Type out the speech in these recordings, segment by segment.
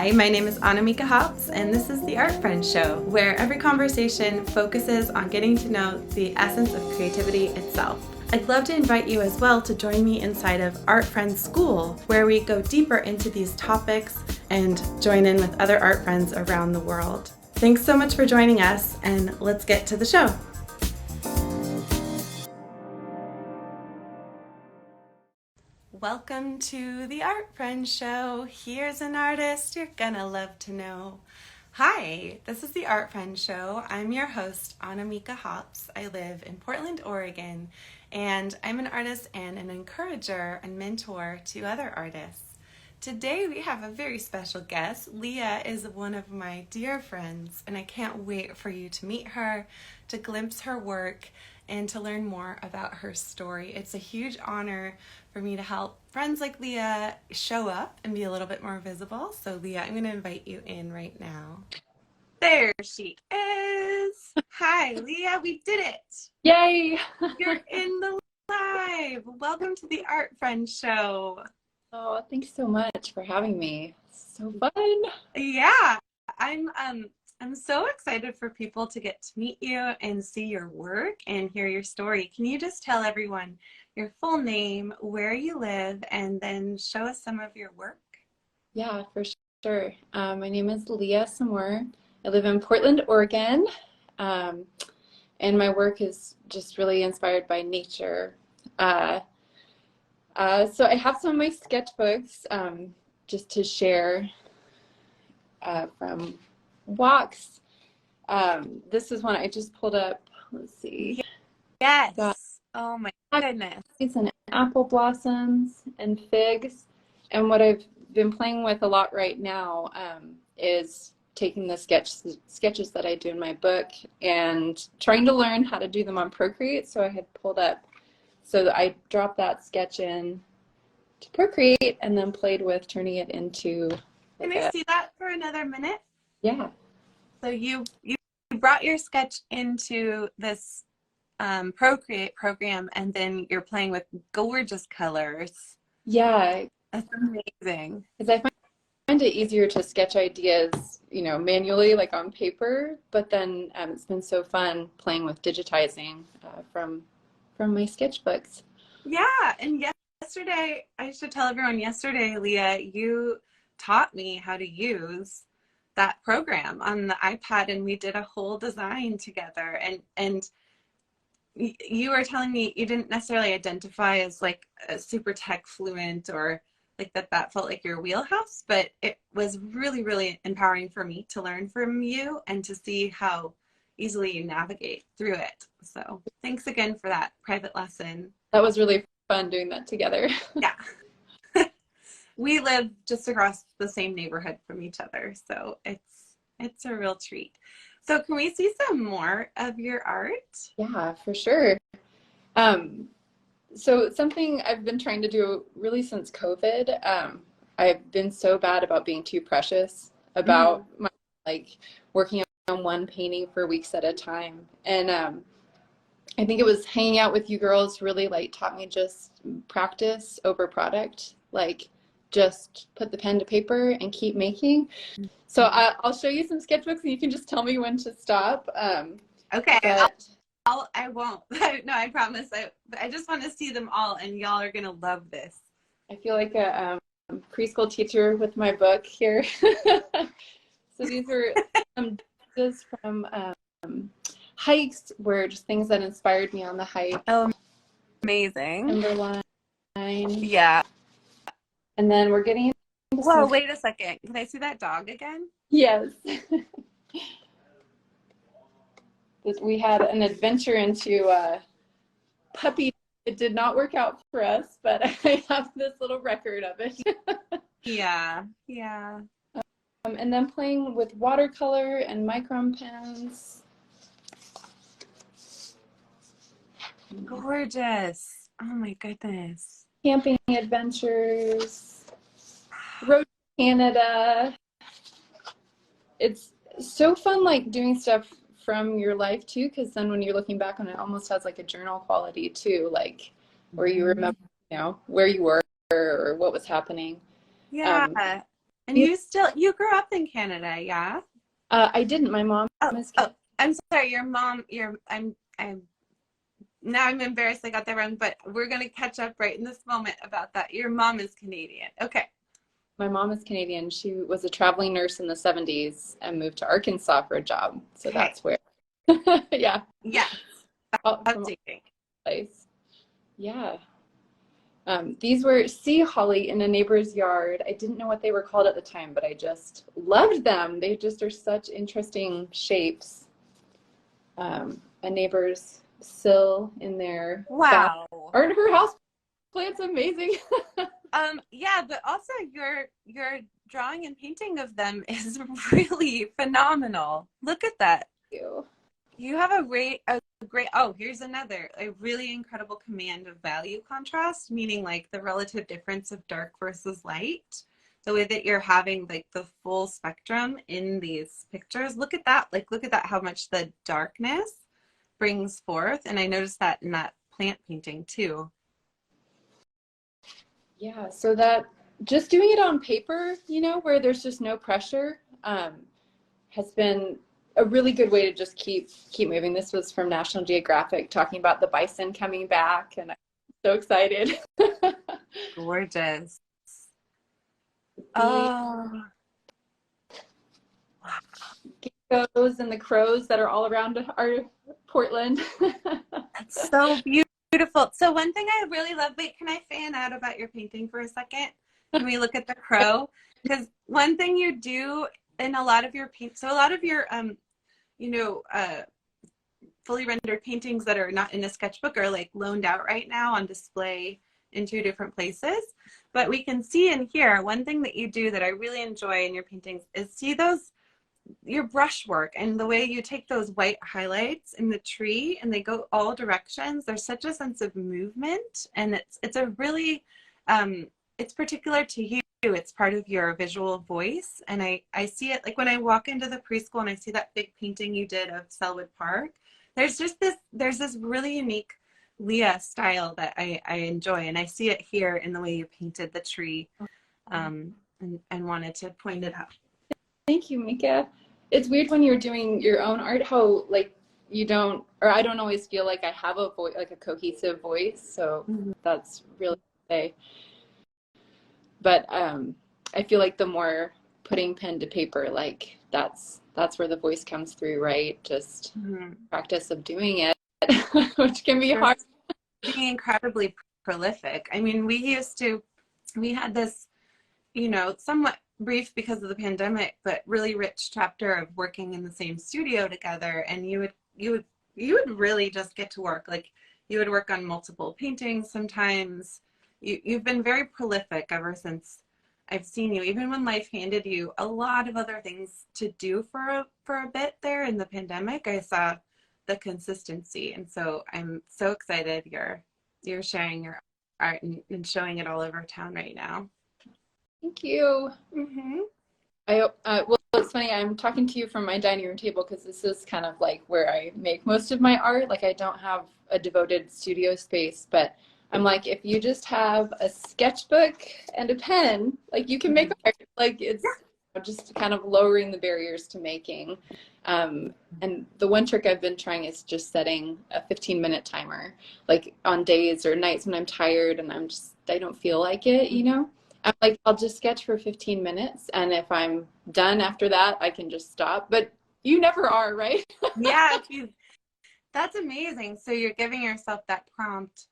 Hi, my name is Annamieka, and this is the Art Friends Show, where every conversation focuses on getting to know the essence of creativity itself. I'd love to invite you as well to join me inside of Art Friends School, where we go deeper into these topics and join in with other art friends around the world. Thanks so much for joining us, and let's get to the show. Welcome to the Art Friends Show. Here's an artist you're gonna love to know. Hi, this is the Art Friends Show. I'm your host, Annamieka. I live in Portland, Oregon, and I'm an artist and an encourager and mentor to other artists. Today we have a very special guest. Leah is one of my dear friends, and I can't wait for you to meet her, to glimpse her work, and to learn more about her story. It's a huge honor for me to help friends like Leah show up and be a little bit more visible. So Leah, I'm going to invite you in right now. There she is. Hi, Leah, we did it. Yay! You're in the live. Welcome to the Art Friends Show. Oh, thanks so much for having me. So fun. Yeah, I'm so excited for people to get to meet you and see your work and hear your story. Can you just tell everyone your full name, where you live, and then show us some of your work? Yeah, for sure. My name is Leah Samour. I live in Portland, Oregon, and my work is just really inspired by nature. So I have some of my sketchbooks just to share from walks. This is one I just pulled up. Let's see. Yes. Got oh my goodness. and apple blossoms and figs. And what I've been playing with a lot right now is taking the sketches that I do in my book and trying to learn how to do them on Procreate. So I had pulled up, so I dropped that sketch in to Procreate and then played with turning it into Can I see that for another minute? Yeah. So you brought your sketch into this Procreate program, and then you're playing with gorgeous colors. Yeah. That's amazing. Because I find it easier to sketch ideas, manually, like on paper, but then it's been so fun playing with digitizing from my sketchbooks. Yeah, and yesterday, I should tell everyone, yesterday, Leah, you taught me how to use that program on the iPad, and we did a whole design together, and you were telling me you didn't necessarily identify as like a super tech fluent or like that felt like your wheelhouse, but it was really, really empowering for me to learn from you and to see how easily you navigate through it. So thanks again for that private lesson. That was really fun doing that together. Yeah. We live just across the same neighborhood from each other, so it's a real treat. So can we see some more of your art? Yeah, for sure. So something I've been trying to do really since COVID, I've been so bad about being too precious about my working on one painting for weeks at a time. And I think it was hanging out with you girls really taught me just practice over product, just put the pen to paper and keep making. So I'll show you some sketchbooks and you can just tell me when to stop. Okay. I won't. No, I promise. I just want to see them all, and y'all are going to love this. I feel like a preschool teacher with my book here. So these are some just from hikes, were just things that inspired me on the hike. Oh, amazing. Timberline. Yeah. And then we're getting... Whoa, wait a second. Can I see that dog again? Yes. We had an adventure into puppy. It did not work out for us, but I have this little record of it. Yeah. And then playing with watercolor and micron pens. Gorgeous. Oh my goodness. Camping adventures. Road to Canada. It's so fun doing stuff from your life too, because then when you're looking back on it, almost has a journal quality too, where you remember where you were or what was happening. Yeah. And you grew up in Canada, yeah? I didn't. My mom Oh, is oh, I'm sorry. Your mom. I'm now I'm embarrassed. I got that wrong. But we're gonna catch up right in this moment about that. Your mom is Canadian. Okay. My mom is Canadian. She was a traveling nurse in the 70s and moved to Arkansas for a job. So Okay. that's where, yeah, Yes. from all Updating. place. Yeah. These were sea holly in a neighbor's yard. I didn't know what they were called at the time, but I just loved them. They just are such interesting shapes. A neighbor's sill in their back. Wow. Aren't her house plants amazing? Yeah, but also your drawing and painting of them is really phenomenal. Look at that. You. You have oh, here's a really incredible command of value contrast, meaning like the relative difference of dark versus light. The way that you're having like the full spectrum in these pictures. Look at that. Like, look at that, how much the darkness brings forth. And I noticed that in that plant painting too. Yeah, so that just doing it on paper, where there's just no pressure, has been a really good way to just keep moving. This was from National Geographic talking about the bison coming back, and I'm so excited. Gorgeous. The Oh, geckos and the crows that are all around our Portland. that's so beautiful. So one thing I really love, wait, can I fan out about your painting for a second? Can we look at the crow? Because one thing you do in a lot of your so a lot of your you know, fully rendered paintings that are not in a sketchbook are like loaned out right now on display in 2 different places. But we can see in here, one thing that you do that I really enjoy in your paintings is see those, your brushwork and the way you take those white highlights in the tree and they go all directions. There's such a sense of movement, and it's a really it's particular to you. It's part of your visual voice, and I see it like when I walk into the preschool and I see that big painting you did of Selwood Park. There's this really unique Leah style that I enjoy, and I see it here in the way you painted the tree, and wanted to point it out. Thank you, Mika. It's weird when you're doing your own art, how like you don't, or I don't always feel like I have a voice, like a cohesive voice. So that's really okay. But I feel like the more putting pen to paper, like that's where the voice comes through, right? Just practice of doing it, which can be hard. Being incredibly prolific. I mean, we had this, somewhat brief because of the pandemic, but really rich chapter of working in the same studio together. And you would really just get to work. Like you would work on multiple paintings sometimes. You've been very prolific ever since I've seen you, even when life handed you a lot of other things to do for a bit there in the pandemic. I saw the consistency, and so I'm so excited you're sharing your art and showing it all over town right now. Thank you. Mm-hmm. Well, it's funny. I'm talking to you from my dining room table because this is kind of like where I make most of my art. Like I don't have a devoted studio space, but I'm like, if you just have a sketchbook and a pen, like you can make art. Like it's just kind of lowering the barriers to making. And the one trick I've been trying is just setting a 15-minute timer, like on days or nights when I'm tired and I don't feel like it, I'm like, I'll just sketch for 15 minutes. And if I'm done after that, I can just stop. But you never are, right? Yeah, that's amazing. So you're giving yourself that prompt.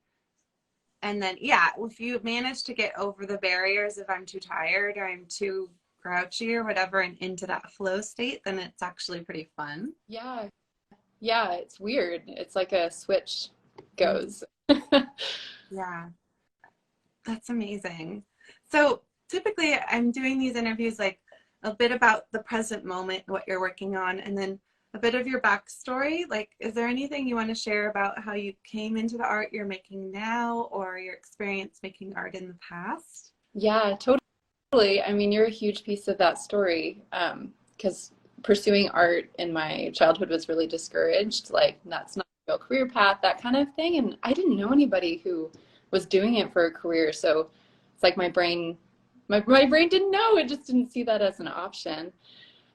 And then, yeah, if you manage to get over the barriers, if I'm too tired or I'm too grouchy or whatever, and into that flow state, then it's actually pretty fun. Yeah. Yeah, it's weird. It's like a switch goes. Yeah, that's amazing. So typically I'm doing these interviews like a bit about the present moment, what you're working on, and then a bit of your backstory. Like, is there anything you want to share about how you came into the art you're making now or your experience making art in the past? Yeah, totally. I mean, you're a huge piece of that story, because pursuing art in my childhood was really discouraged. Like, that's not a real career path, that kind of thing. And I didn't know anybody who was doing it for a career. So it's like my brain my brain didn't know. It just didn't see that as an option.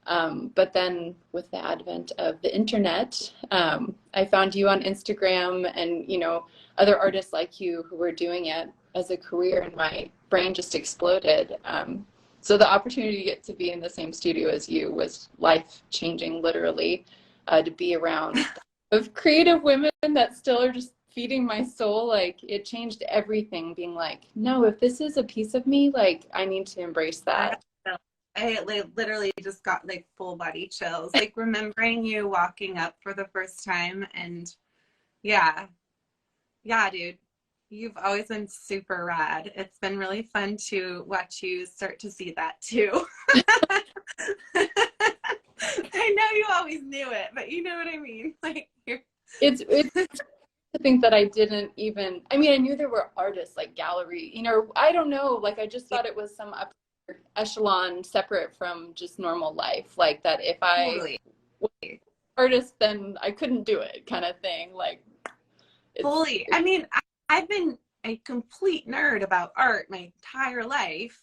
But then with the advent of the internet, I found you on Instagram and, you know, other artists like you who were doing it as a career, and my brain just exploded. So the opportunity to get to be in the same studio as you was life-changing, literally, to be around of creative women that still are just feeding my soul. Like, it changed everything, being like, no, if this is a piece of me, like, I need to embrace that. I literally just got like full body chills, like remembering you walking up for the first time. And yeah, dude, you've always been super rad. It's been really fun to watch you start to see that too. I know you always knew it, but you know what I mean? Like, It's to think that I didn't even, I mean, I knew there were artists like gallery, you know, I don't know, like I just thought it was some upper echelon separate from just normal life, like that if I totally. was an artist then I couldn't do it kind of thing. Like, Fully. I mean, I've been a complete nerd about art my entire life,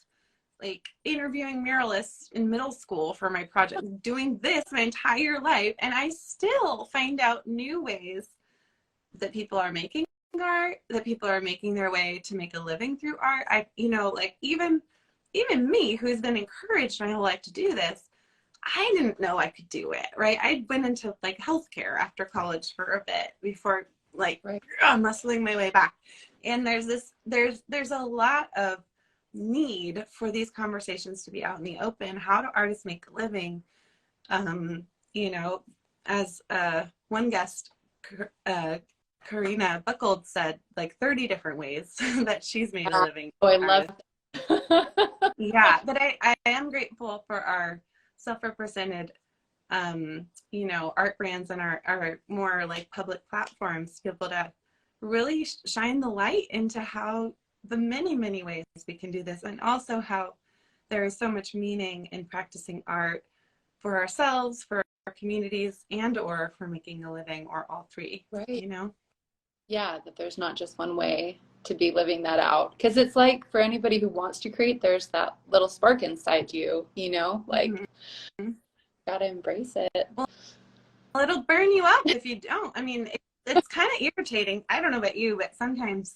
like interviewing muralists in middle school for my project, doing this my entire life, and I still find out new ways that people are making art, that people are making their way to make a living through art. I, you know, like even me, who's been encouraged my whole life to do this, I didn't know I could do it, right? I went into like healthcare after college for a bit before like muscling my way back. And there's a lot of need for these conversations to be out in the open. How do artists make a living? You know, as one guest, Karina Buckold said, like 30 different ways that she's made a living. Oh, I love that. Yeah, but I am grateful for our self-represented you know, art brands and our more like public platforms to be able to really shine the light into how the many ways we can do this, and also how there is so much meaning in practicing art for ourselves, for our communities, and or for making a living, or all three, Right. you know? Yeah, that there's not just one way to be living that out. Because it's like for anybody who wants to create, there's that little spark inside you, you know, like, gotta embrace it. Well, it'll burn you up if you don't. I mean, it's kind of irritating. I don't know about you, but sometimes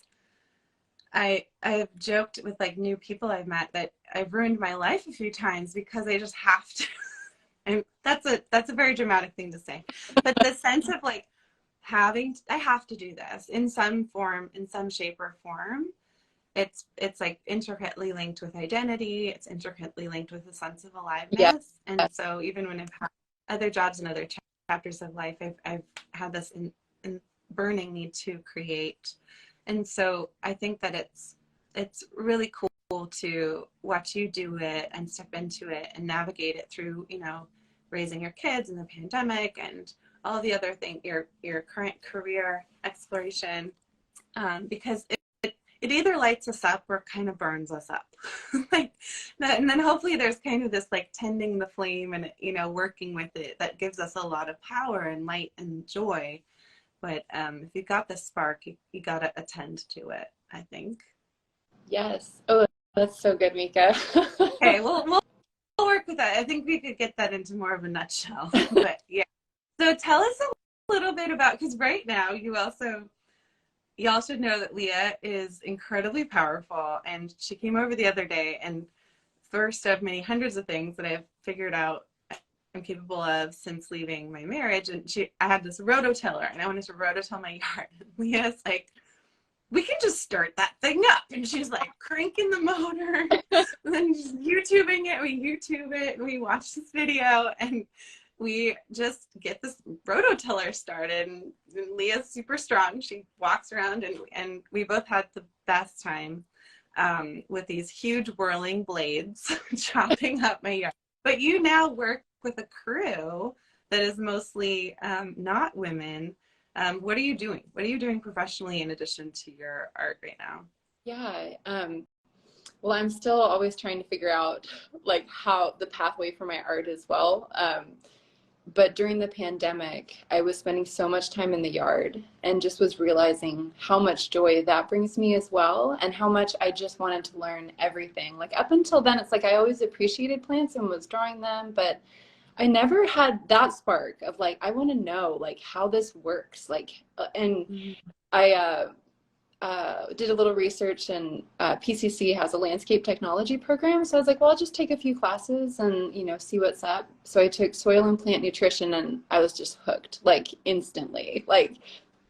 I've joked with like new people I've met that I've ruined my life a few times because I just have to. And that's a very dramatic thing to say, but the sense of like I have to do this in some form, in some shape or form. It's like intricately linked with identity. It's intricately linked with a sense of aliveness. Yeah. And so even when I've had other jobs and other chapters of life, I've had this in burning need to create. And so I think that it's really cool to watch you do it and step into it and navigate it through, you know, raising your kids and the pandemic and all the other things, your current career exploration, because it either lights us up or kind of burns us up. Like, and then hopefully there's kind of this like tending the flame and, you know, working with it that gives us a lot of power and light and joy. But if you got the spark, you got to attend to it, I think. Yes. Oh, that's so good, Mika. Okay, we'll work with that. I think we could get that into more of a nutshell. But yeah. So tell us a little bit about, because right now y'all should know that Leah is incredibly powerful, and she came over the other day, and first of many hundreds of things that I've figured out I'm capable of since leaving my marriage. And I had this rototiller, and I wanted to rototill my yard. And Leah's like, we can just start that thing up. And she's like cranking the motor and then just YouTubing it. We YouTube it and we watch this video and we just get this rototiller started. And Leah's super strong. She walks around and we both had the best time with these huge whirling blades chopping up my yard. But you now work with a crew that is mostly not women. What are you doing? What are you doing professionally in addition to your art right now? Yeah. Well, I'm still always trying to figure out like how the pathway for my art as well. but during the pandemic, I was spending so much time in the yard and just was realizing how much joy that brings me as well, and how much I just wanted to learn everything. Like up until then, it's like I always appreciated plants and was drawing them, but I never had that spark of like, I want to know like how this works. Like, and I did a little research, and PCC has a landscape technology program. So I was like, well, I'll just take a few classes and, you know, see what's up. So I took soil and plant nutrition, and I was just hooked, like instantly, like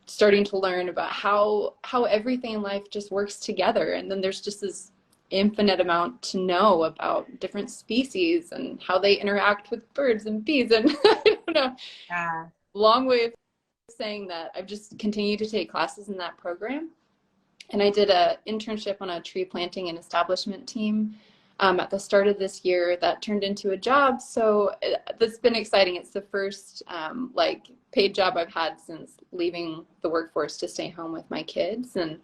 starting to learn about how everything in life just works together. And then there's just this infinite amount to know about different species and how they interact with birds and bees. And I don't know, Yeah. long way of saying that I've just continued to take classes in that program. And I did an internship on a tree planting and establishment team at the start of this year that turned into a job. So that's been exciting. It's the first like paid job I've had since leaving the workforce to stay home with my kids. And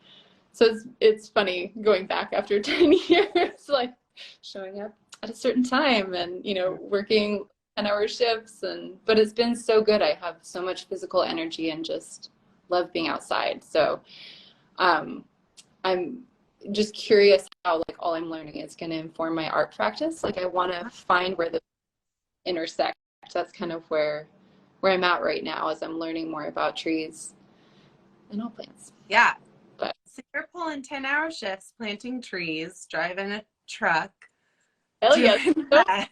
so it's funny going back after 10 years, like showing up at a certain time and, you know, working 10-hour shifts. But it's been so good. I have so much physical energy and just love being outside. So I'm just curious how like all I'm learning is going to inform my art practice. Like I want to find where the intersect. That's kind of where I'm at right now, as I'm learning more about trees and all plants. Yeah. But So you're pulling 10-hour shifts, planting trees, driving a truck, hell yes. doing that,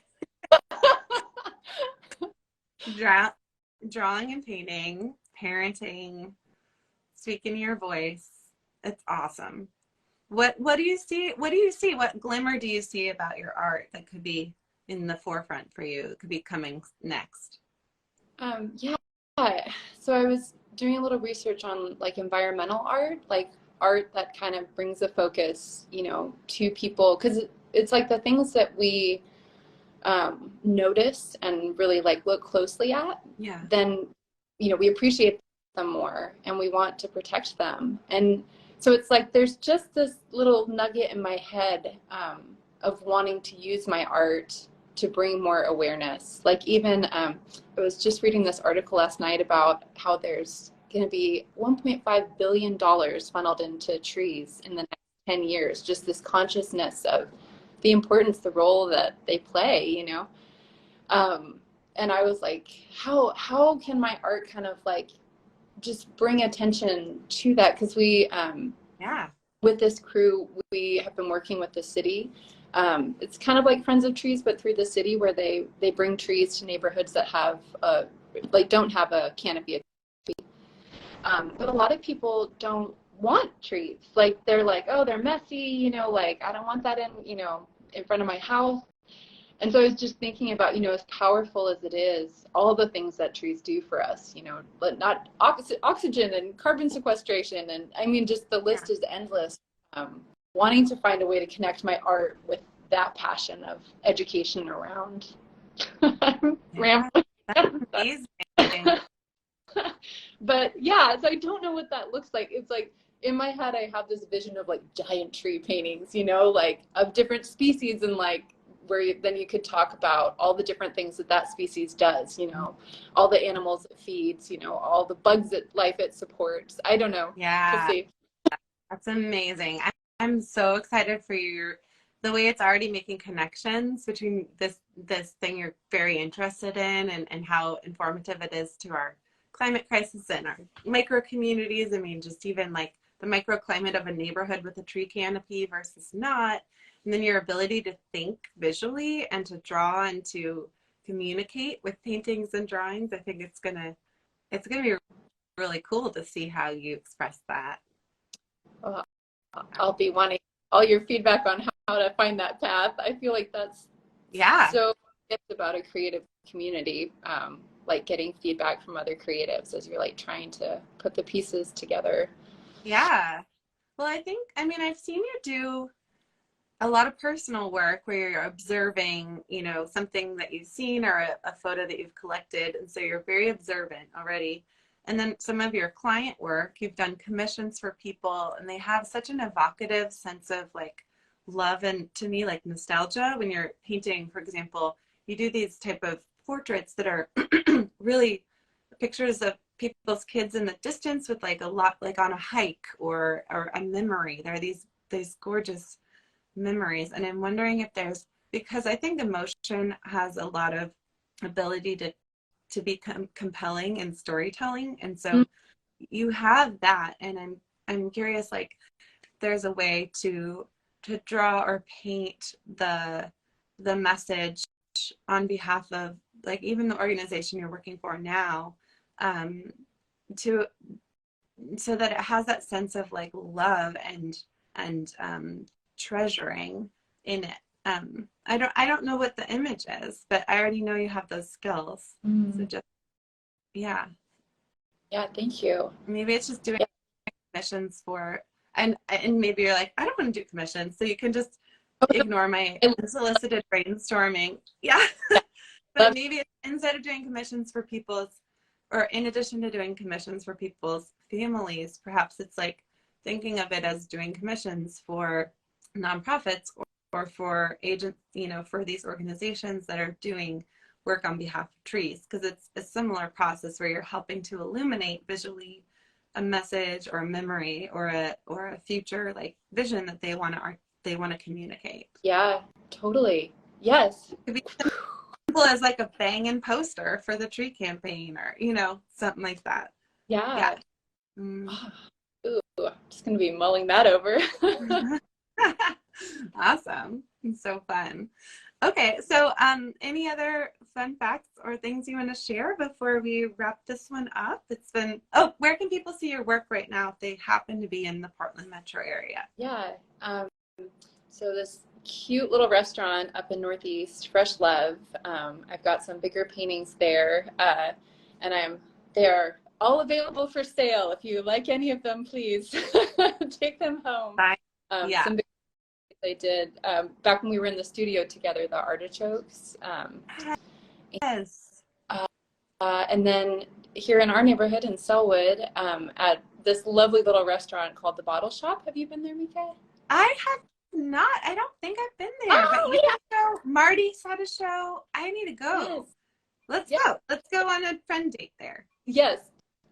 drawing and painting, parenting, speaking your voice. It's awesome. What do you see? What do you see? What glimmer do you see about your art that could be in the forefront for you? It could be coming next. Yeah. So I was doing a little research on like environmental art, like art that kind of brings a focus, you know, to people, because it's like the things that we notice and really like look closely at, Yeah. then, you know, we appreciate them more and we want to protect them. And so it's like there's just this little nugget in my head of wanting to use my art to bring more awareness. Like even I was just reading this article last night about how there's going to be $1.5 billion funneled into trees in the next 10 years. Just this consciousness of the importance, the role that they play, you know. And I was like, how can my art kind of like just bring attention to that? Because we, Yeah. with this crew, we have been working with the city. It's kind of like Friends of Trees, but through the city, where they bring trees to neighborhoods that have like don't have a canopy. But a lot of people don't want trees. Like they're like, oh, they're messy, you know, like I don't want that in, you know, in front of my house. And so I was just thinking about, you know, as powerful as it is, all the things that trees do for us, you know, but not oxygen and carbon sequestration. And I mean, just the list is endless. Wanting to find a way to connect my art with that passion of education around. I'm rambling. That's amazing. But yeah, so I don't know what that looks like. It's like in my head, I have this vision of like giant tree paintings, you know, like of different species, and like where then you could talk about all the different things that species does, you know, all the animals it feeds, you know, all the bugs that life it supports. I don't know. Yeah. We'll see. That's amazing. I'm so excited for you. The way it's already making connections between this thing you're very interested in, and how informative it is to our climate crisis and our micro communities. I mean, just even like the microclimate of a neighborhood with a tree canopy versus not. And then your ability to think visually and to draw and to communicate with paintings and drawings. I think it's gonna be really cool to see how you express that. Well, I'll be wanting all your feedback on how to find that path. I feel like that's so it's about a creative community, like getting feedback from other creatives as you're like trying to put the pieces together. Yeah. Well, I mean, I've seen you do a lot of personal work where you're observing, you know, something that you've seen, or a photo that you've collected. And so you're very observant already. And then some of your client work, you've done commissions for people, and they have such an evocative sense of like love and, to me, like nostalgia when you're painting. For example, you do these type of portraits that are really pictures of people's kids in the distance with like a lot, like on a hike or a memory. There are these gorgeous memories. And I'm wondering if there's, because I think emotion has a lot of ability to be compelling in storytelling. And so you have that. And I'm curious, like, there's a way to draw or paint the message on behalf of, like, even the organization you're working for now, to so that it has that sense of like love and treasuring in it. I don't know what the image is, but I already know you have those skills. So just, yeah. Yeah, thank you. Maybe it's just doing commissions for, and maybe you're like, I don't want to do commissions, so you can just ignore my unsolicited brainstorming. Yeah. But maybe instead of doing commissions for people's, or in addition to doing commissions for people's families, perhaps it's like thinking of it as doing commissions for nonprofits or for agents, for these organizations that are doing work on behalf of trees, because it's a similar process where you're helping to illuminate visually a message or a memory or a future like vision that they want to communicate. Yeah, totally. Yes. It could be simple as like a banging poster for the tree campaign, or something like that. Yeah. Mm. Ooh, I'm just gonna be mulling that over. Awesome. It's so fun. Okay, so any other fun facts or things you want to share before we wrap this one up? It's been, where can people see your work right now if they happen to be in the Portland metro area? Yeah, so this cute little restaurant up in Northeast, Fresh Love, I've got some bigger paintings there, and they're all available for sale. If you like any of them, please take them home. Yeah. Some big I did back when we were in the studio together, the artichokes. Yes. And then here in our neighborhood in Selwood, at this lovely little restaurant called The Bottle Shop. Have you been there, Mika? I have not. I don't think I've been there. But you have to go. Marty's had a show. I need to go. Yes. Let's go. Let's go on a friend date there. Yes,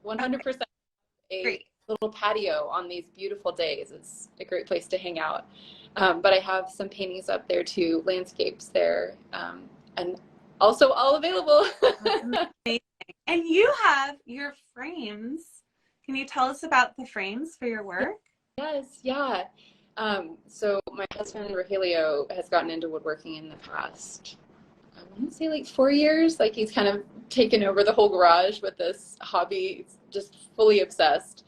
100%. Okay. Great. Little patio on these beautiful days. It's a great place to hang out. But I have some paintings up there too, landscapes there, and also all available. And you have your frames. Can you tell us about the frames for your work? Yes, yeah. So my husband, Rogelio, has gotten into woodworking in the past, I want to say like 4 years. Like he's kind of taken over the whole garage with this hobby, just fully obsessed.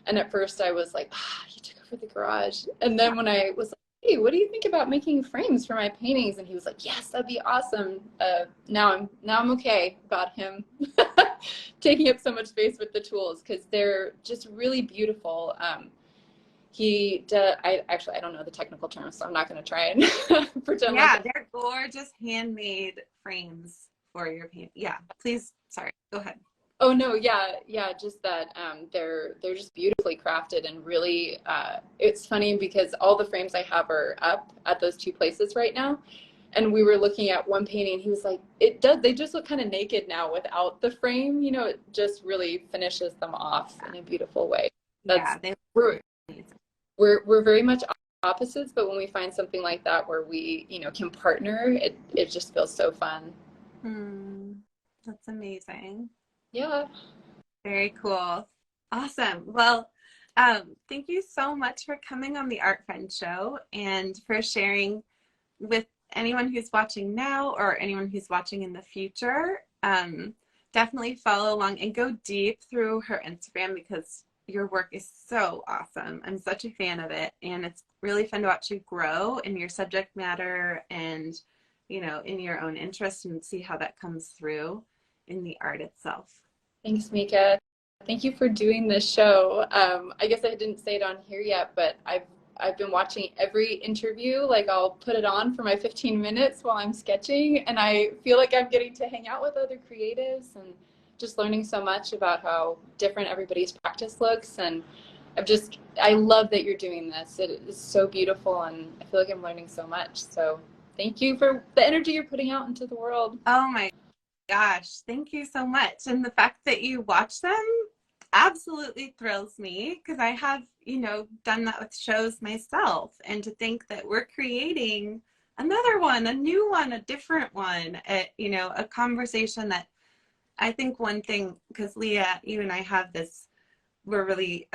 And at first I was like, you took over the garage. And then when I was like, hey, what do you think about making frames for my paintings? And he was like, yes, that'd be awesome. Now I'm okay about him taking up so much space with the tools, because they're just really beautiful. I don't know the technical terms, so I'm not going to try and pretend. Yeah, they're gorgeous handmade frames for your paint. Yeah, please. Sorry, go ahead. Oh no, yeah, just that they're just beautifully crafted, and really it's funny because all the frames I have are up at those two places right now. And we were looking at one painting, and he was like, they just look kind of naked now without the frame, it just really finishes them off in a beautiful way. We're very much opposites, but when we find something like that where we, can partner, it just feels so fun. That's amazing. Yeah. Very cool. Awesome. Well, thank you so much for coming on the Art Friend Show and for sharing with anyone who's watching now or anyone who's watching in the future. Definitely follow along and go deep through her Instagram, because your work is so awesome. I'm such a fan of it, and it's really fun to watch you grow in your subject matter and, in your own interest, and see how that comes through in the art itself. Thanks, Mika. Thank you for doing this show. I guess I didn't say it on here yet, but I've been watching every interview. Like, I'll put it on for my 15 minutes while I'm sketching, and I feel like I'm getting to hang out with other creatives and just learning so much about how different everybody's practice looks. And I love that you're doing this. It is so beautiful, and I feel like I'm learning so much. So thank you for the energy you're putting out into the world. Oh my gosh, thank you so much. And the fact that you watch them absolutely thrills me because I have, done that with shows myself. And to think that we're creating another one, a new one, a different one, a conversation that I think one thing, because Leah, you and I have this, we're really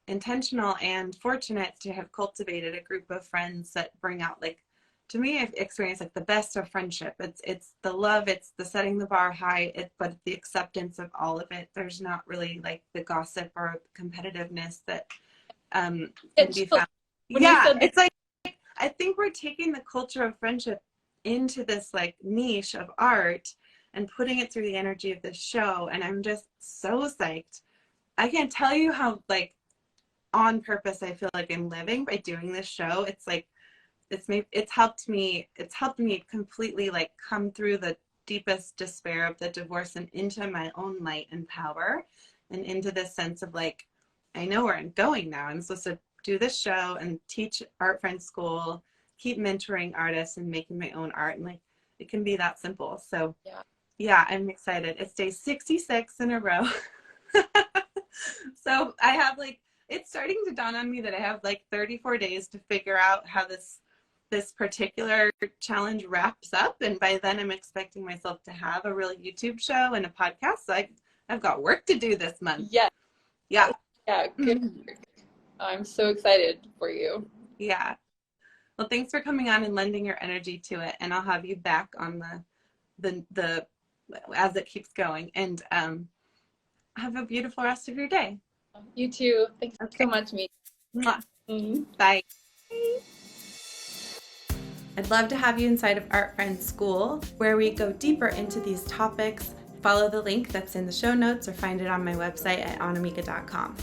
intentional and fortunate to have cultivated a group of friends that bring out, like, to me, I've experienced like the best of friendship. It's the love, it's the setting the bar high, but the acceptance of all of it. There's not really like the gossip or competitiveness that can be found. Yeah, it's like, I think we're taking the culture of friendship into this like niche of art and putting it through the energy of this show. And I'm just so psyched. I can't tell you how like on purpose I feel like I'm living by doing this show. It's like, it's helped me completely like come through the deepest despair of the divorce and into my own light and power and into this sense of like, I know where I'm going now. I'm supposed to do this show and teach Art Friend School, keep mentoring artists and making my own art. And like, it can be that simple. So yeah, I'm excited. It's day 66 in a row. So I have like, it's starting to dawn on me that I have like 34 days to figure out how this particular challenge wraps up. And by then I'm expecting myself to have a real YouTube show and a podcast. So I've got work to do this month. Yeah. Yeah. Yeah. Good work. I'm so excited for you. Yeah. Well, thanks for coming on and lending your energy to it. And I'll have you back on the as it keeps going. And have a beautiful rest of your day. You too. Thanks so much, Mika. Mm-hmm. Bye. I'd love to have you inside of Art Friend School, where we go deeper into these topics. Follow the link that's in the show notes or find it on my website at annamieka.com.